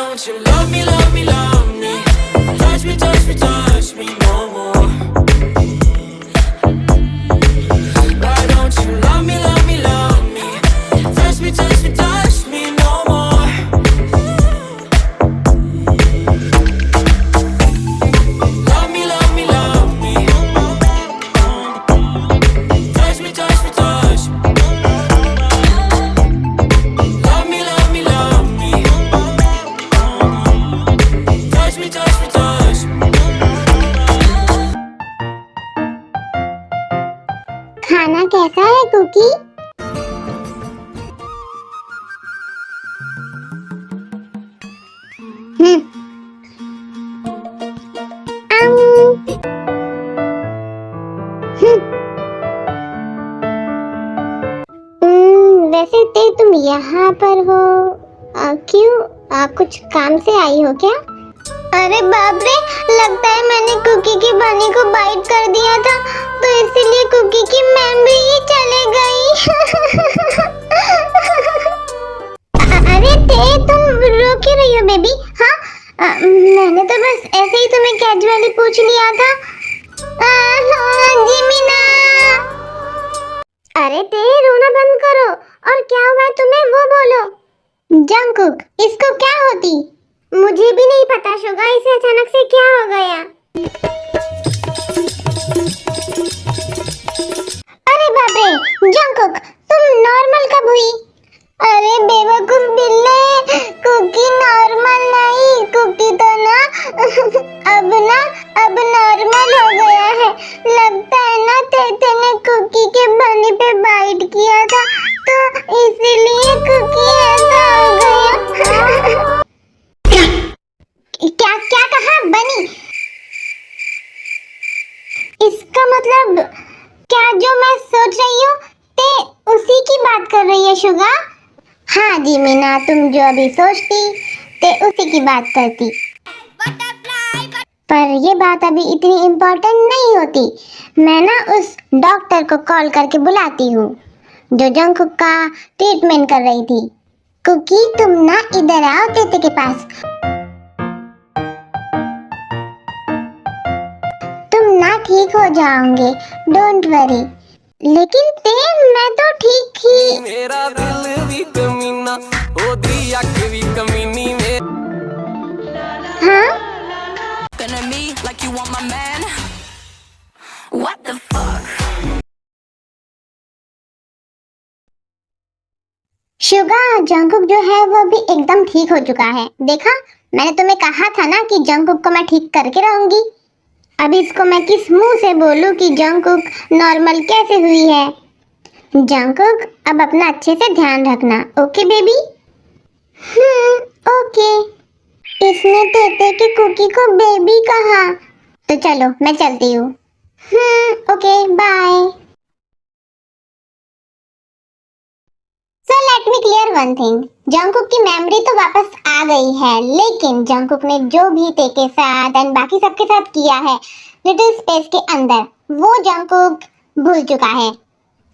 don't you love me, love me, love me? Touch me, touch me, touch me no more. Why don't you love me, love me, love me? Touch me, touch me, touch me no more. Love me, love me, love me. Touch me, touch me, touch me. Love me, love me, love me. Touch me, touch me, touch me. खाना कैसा है cookie? अम, वैसे ते तुम यहाँ पर हो क्यों? कुछ काम से आई हो क्या? अरे बाप रे, लगता है मैंने कुकी की बनी को बाइट कर दिया था, तो इसीलिए कुकी की मेमोरी ही चले गई। अरे ते तुम रो क्यों रही हो बेबी? हाँ, मैंने तो बस ऐसे ही तुम्हें कैजुअली पूछ लिया था। जिमिना, अरे ते रोना बंद करो, और क्या हुआ है तुम्हें वो बोलो। जंगकुक, इसको क्या होती? मुझे भी नहीं पता शुगा, इसे अचानक से क्या हो गया। अरे बाप रे, जंगकुक तुम नॉर्मल कब हुई? अरे बेवकूफ बिल्ले, कुकी नॉर्मल नहीं, कुकी तो ना अब नॉर्मल हो गया है। लगता है ना तेते ने कुकी के बनी पे बाइट किया था, तो इसीलिए कुकी ऐसा हो गया। क्या क्या कहा बनी? इसका मतलब क्या जो मैं सोच रही हूँ ते उसी की बात कर रही है शुगा? हाँ जी मीना, तुम जो अभी सोचती ते उसी की बात करती। पर ये बात अभी इतनी इम्पोर्टेंट नहीं होती। मैं ना उस डॉक्टर को कॉल करके बुलाती हूँ जो जंगकुक का ट्रीटमेंट कर रही थी। कुकी तुम ना इधर आओ तेते के पास। तुम ना ठीक हो जाओगे, डोंट वरी। लेकिन ते मैं तो ठीक ही। मेरा दिल भी कमीना, ओ दी अख भी कमीनी में। हाँ? Looking at me like you want my man. What the fuck? Suga, Jungkook जो है वो भी एकदम ठीक हो चुका है। देखा, मैंने तुम्हें कहा था ना कि जंगकुक को मैं ठीक करके रहूंगी। अब इसको मैं किस मुंह से बोलूं कि जंगकुक नॉर्मल कैसे हुई है? जंगकुक, अब अपना अच्छे से ध्यान रखना, ओके बेबी? ओके। इसने तेते की कुकी को बेबी कहा, तो चलो मैं चलती हूँ। Okay bye. So let me clear one thing. Jungkook की मेमोरी तो वापस आ गई है, लेकिन जंगकुक ने जो भी ते के साथ एंड बाकी सबके साथ किया है लिटिल स्पेस के अंदर, वो जंगकुक भूल चुका है।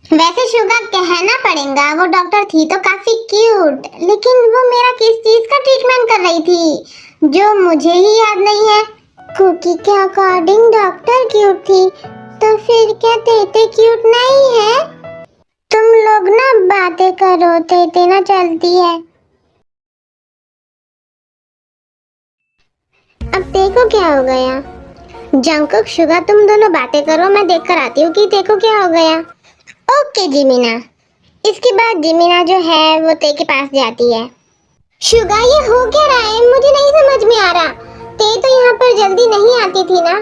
वैसे शुगा कहना पड़ेगा, वो डॉक्टर थी तो काफी क्यूट, लेकिन वो मेरा किस चीज का ट्रीटमेंट कर रही थी जो मुझे ही याद नहीं है। कुकी के अकॉर्डिंग डॉक्टर क्यूट थी, तो फिर क्या तेते क्यूट नहीं है? तुम लोग ना बातें करो, तेते ना चलती है। अब देखो क्या हो गया। जंगकुक, शुगा, तुम दोनों बातें करो, मैं देख कर आती हूँ कि देखो क्या हो गया। ओके जिमिना। इसके बाद जिमिना जो है वो ते के पास जाती है। शुगा, ये हो क्या रहा है? मुझे नहीं समझ में आ रहा। ते तो यहाँ पर जल्दी नहीं आती थी ना,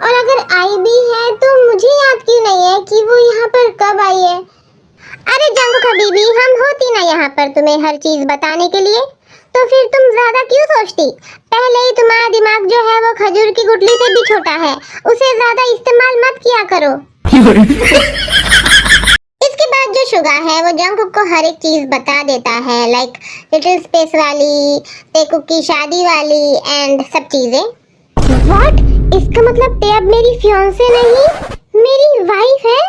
और अगर आई भी है तो मुझे याद क्यों नहीं है कि वो यहाँ पर कब आई है? अरे जंगकुक हबीबी, हम होती ना यहाँ पर तुम्हें हर चीज बताने के लिए, तो फिर तुम ज्यादा क्यों सोचती? पहले ही तुम्हारा दिमाग जो है वो खजूर की गुठली से भी छोटा है, उसे ज्यादा इस्तेमाल मत किया करो। इसके बाद जो शुगा है वो जंगकुक को हर एक चीज बता देता है, लाइक लिटिल स्पेस वाली, तेकुक की शादी वाली एंड सब चीजें। व्हाट? इसका मतलब ते अब मेरी फियांसे नहीं, मेरी वाइफ है?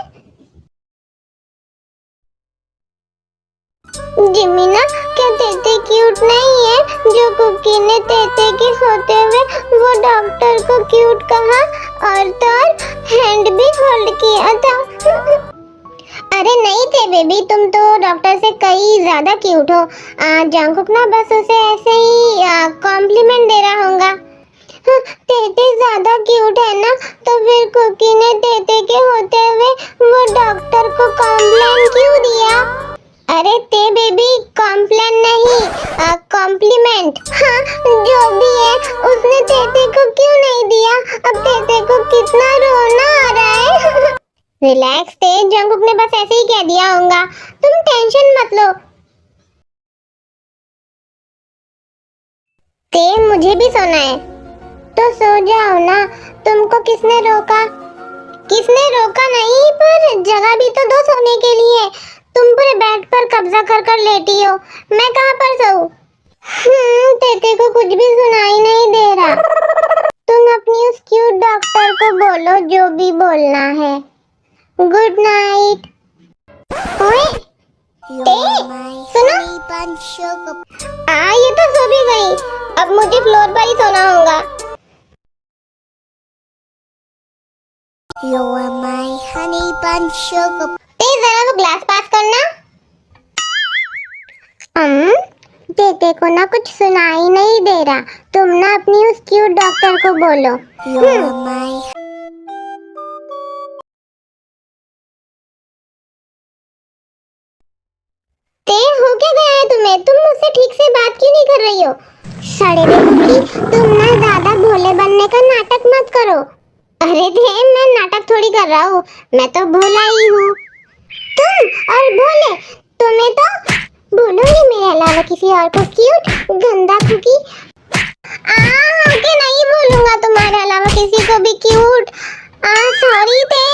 जिमिना, क्या तेते क्यूट नहीं है? जो कुकी ने तेते के होते हुए वो डॉक्टर को क्यूट कहा और तो और हैंड भी होल्ड किया था। अरे नहीं थे बेबी, तुम तो डॉक्टर से कई ज्यादा क्यूट हो। जंगकुक ना बस उसे ऐसे ही कॉम्प्लीमेंट दे रहा होगा। तेते ज्यादा क्यूट है ना, तो फिर कुकी ने तेते के होते हुए वो डॉक्टर को कॉम्प्लेन क्यों दिया? अरे ते बेबी, कॉम्प्लेन नहीं, कॉम्प्लीमेंट। हाँ जो भी है, उसने तेते को क्यों नहीं दिया? अब तेते को कितना रोना आ रहा है। रिलैक्स ते, जंगकुक ने बस ऐसे ही कह दिया होगा, तुम टेंशन मत लो। ते मुझे भी सोना है। तो सो जाओ ना, तुमको किसने रोका? किसने रोका नहीं, पर जगह भी तो दो सोने के लिए। तुम पूरे बेड पर कब्जा कर कर लेटी हो, मैं कहाँ पर सोऊं? तेते को कुछ भी सुनाई नहीं दे रहा। तुम अपनी उस क्यूट डॉक्टर को बोलो जो भी बोलना है। Good night. ओए ते, सुनो। ये तो सो भी गई, अब मुझे फ्लोर पर ही सोना होगा। You are my honey bun sugar. ते जरा वो ग्लास पास करना। तेते को ना कुछ सुनाई नहीं दे रहा, तुम ना अपनी उस क्यूट डॉक्टर को बोलो। You are my ते, हो क्या गया है तुम्हें? तुम मुझसे ठीक से बात क्यों नहीं कर रही हो? साड़े बेटी, तुम ना ज्यादा भोले बनने का नाटक मत करो। अरे थे, मैं नाटक थोड़ी कर रहा हूँ, मैं तो भोला ही हूँ। तुम और भोले, तुम्हें तो बोलूंगी मेरे अलावा किसी और को क्यूट गंदा कुकी। ओके, नहीं बोलूंगा तुम्हारे अलावा किसी को भी क्यूट। सॉरी थे।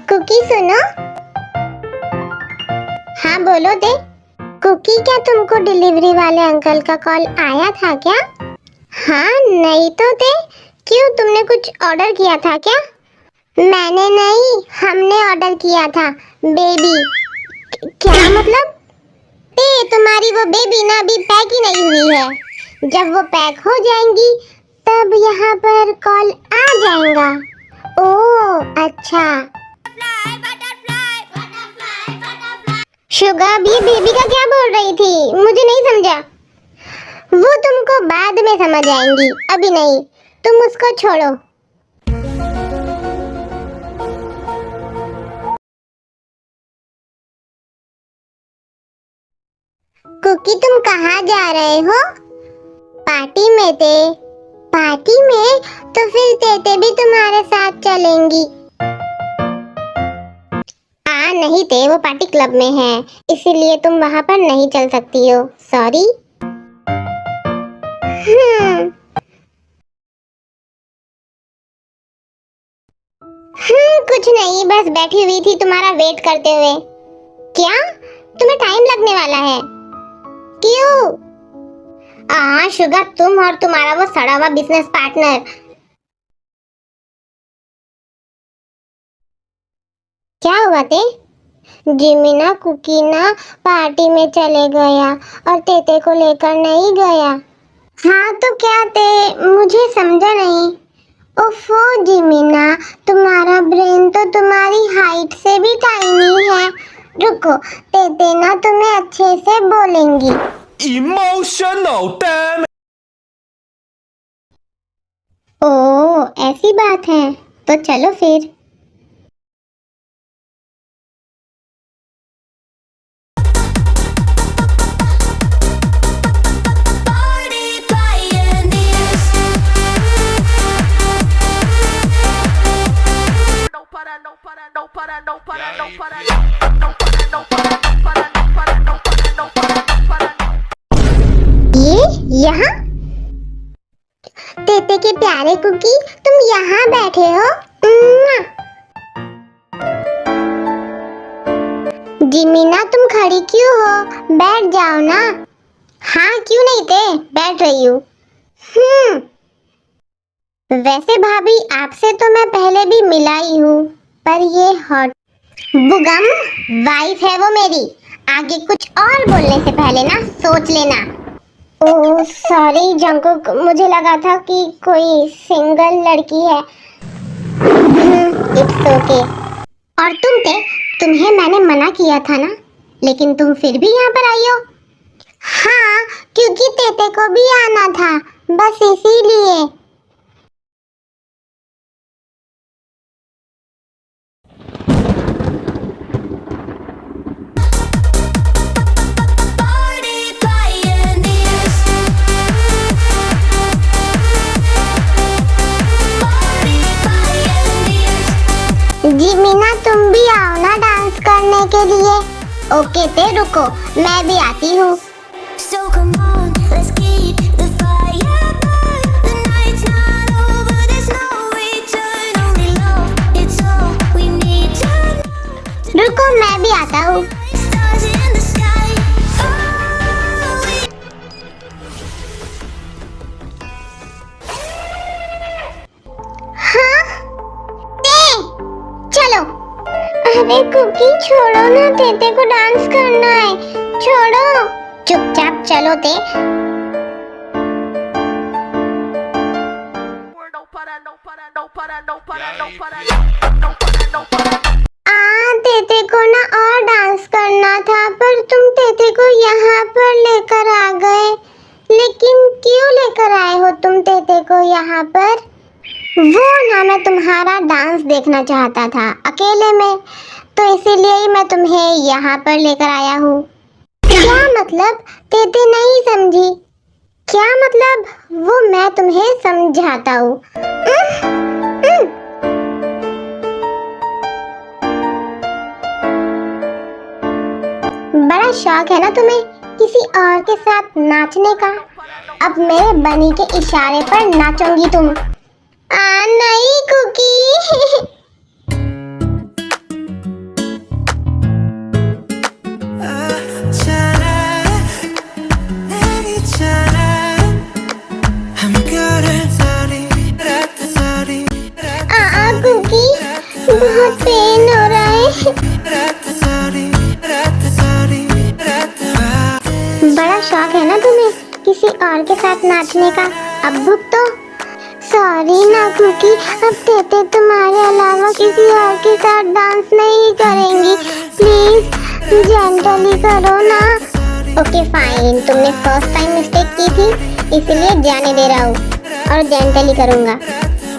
कुकी सुनो। हाँ बोलो दे। कुकी, क्या तुमको डिलीवरी वाले अंकल का कॉल आया था क्या? हाँ नहीं तो दे, क्यों तुमने कुछ ऑर्डर किया था क्या? मैंने नहीं, हमने ऑर्डर किया था बेबी। क्या मतलब? ते, तुम्हारी वो बेबी ना अभी पैक ही नहीं हुई है। जब वो पैक हो जाएंगी तब यहाँ पर कॉल आ जाएगा। ओह अच्छा। शुगर, ये बेबी का क्या बोल रही थी? मुझे नहीं समझा। वो तुमको बाद में समझ आएंगी, अभी नहीं, तुम उसको छोड़ो। कुकी, तुम कहाँ जा रहे हो? पार्टी में थे। पार्टी में? तो फिर तेते भी तुम्हारे साथ चलेंगी। नहीं थे, वो पार्टी क्लब में है, इसीलिए तुम वहां पर नहीं चल सकती हो। सॉरी। कुछ नहीं, बस बैठी हुई थी तुम्हारा वेट करते हुए। क्या? तुम्हें टाइम लगने वाला है? क्यों? शुगर, तुम और तुम्हारा वो सड़ा हुआ बिजनेस पार्टनर। क्या हुआ थे? जिमिना कुकी ना पार्टी में चले गया और तेते को लेकर नहीं गया। हाँ तो क्या थे, मुझे समझा नहीं। ओफो जिमिना, तुम्हारा ब्रेन तो तुम्हारी हाइट से भी टाइनी है। रुको, तेते ना तुम्हें अच्छे से बोलेंगी। Emotional damage. ओह ऐसी बात है, तो चलो फिर। यहाँ? तेते के प्यारे कुकी, तुम यहाँ बैठे हो? जिमिना, तुम खड़ी क्यों हो? बैठ जाओ ना। हाँ क्यों नहीं थे, बैठ रही हूँ। वैसे भाभी, आपसे तो मैं पहले भी मिला ही हूँ, पर ये हॉट बुगम, वाइफ है वो मेरी। आगे कुछ और बोलने से पहले ना सोच लेना। ओह सॉरी जंकुक, मुझे लगा था कि कोई सिंगल लड़की है। It's okay. और तुम्हें मैंने मना किया था ना, लेकिन तुम फिर भी यहाँ पर आई हो। हाँ, क्योंकि तेते को भी आना था, बस इसीलिए। Party pioneers. Party pioneers. जी मीना, तुम भी आओ ना डांस करने के लिए। ओके ते रुको, मैं भी आती हूँ। So come on, let's keep the fire burn. The night's not over, there's no return. Only love, it's all we need to know. रुको, मैं भी आता हूँ। Stars in the sky. Oh, we हाँ? चलो। अरे कुकी छोड़ो ना, तेते को डांस करना है, छोड़ो। चुपचाप चलो ते। तेते को ना और डांस करना था, पर तुम तेते को यहाँ पर लेकर आ गए। लेकिन क्यों लेकर आए हो तुम तेते को यहाँ पर? वो ना मैं तुम्हारा डांस देखना चाहता था अकेले में, तो इसीलिए ही मैं तुम्हें यहाँ पर लेकर आया हूँ। क्या मतलब? तेते नहीं समझी। क्या मतलब? वो मैं तुम्हें समझाता हूँ। बड़ा शौक है ना तुम्हें किसी और के साथ नाचने का। अब मेरे बनी के इशारे पर नाचोगी तुम। नहीं कुकी। कुकी, बहुत पेन हो रहा है। बड़ा शौक है ना तुम्हें किसी और के साथ नाचने का। अब भुगतो। सॉरी ना कुकी, अब तेते तुम्हारे अलावा किसी और के साथ डांस नहीं करेंगी। प्लीज जेंटली करो ना। ओके फाइन, तुमने फर्स्ट टाइम मिस्टेक की थी, इसलिए जाने दे रहा हूँ और जेंटली करूँगा।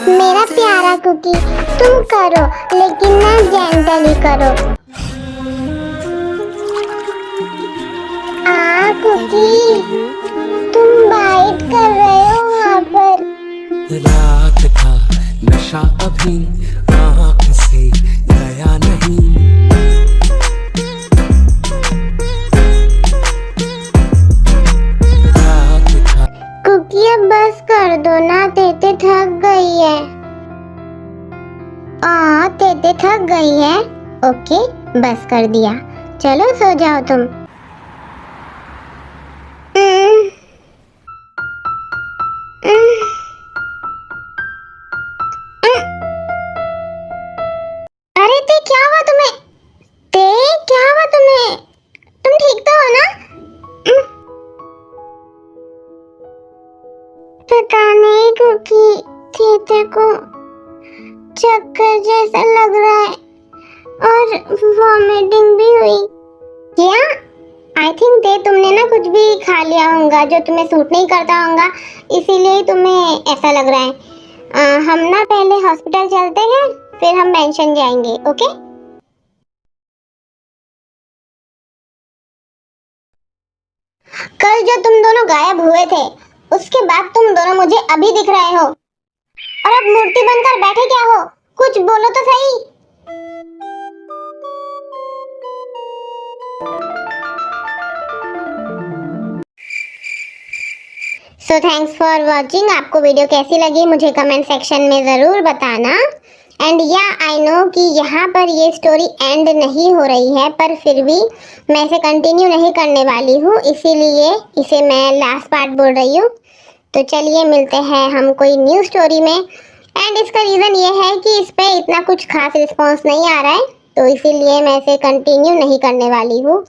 मेरा प्यारा कुकी, तुम करो, लेकिन ना जेंटली करो। कुकी, तुम बाइट कर रहे हो वहाँ पर। रात था नशा अभी आँख से गया नहीं। कुकी अब बस कर दो ना, तेते थक गई है। तेते थक गई है। ओके बस कर दिया, चलो सो जाओ तुम। अरे ते क्या हुआ तुम्हें? ते क्या हुआ तुम्हें? तुम ठीक तो हो ना? पता नहीं कुकी, तेते को चक्कर जैसा लग रहा है और वॉमिटिंग भी हुई। क्या? आई थिंक ते तुमने ना कुछ भी खा लिया होगा जो तुम्हें सूट नहीं करता होगा, इसीलिए तुम्हें ऐसा लग रहा है। हम ना पहले हॉस्पिटल चलते हैं, फिर हम मेंशन जाएंगे। ओके? कल जो तुम दोनों गायब हुए थे, उसके बाद तुम दोनों मुझे अभी दिख रहे हो और अब मूर्ति बनकर बैठे क्या हो? कुछ बोलो तो सही। So thanks for watching. आपको वीडियो कैसी लगी मुझे कमेंट सेक्शन में ज़रूर बताना। एंड या आई नो कि यहाँ पर ये स्टोरी एंड नहीं हो रही है, पर फिर भी मैं इसे कंटिन्यू नहीं करने वाली हूँ, इसीलिए इसे मैं लास्ट पार्ट बोल रही हूँ। तो चलिए मिलते हैं हम कोई न्यू स्टोरी में। एंड इसका रीज़न ये है कि इस पर इतना कुछ खास रिस्पॉन्स नहीं आ रहा है, तो इसीलिए मैं इसे कंटिन्यू नहीं करने वाली हूँ।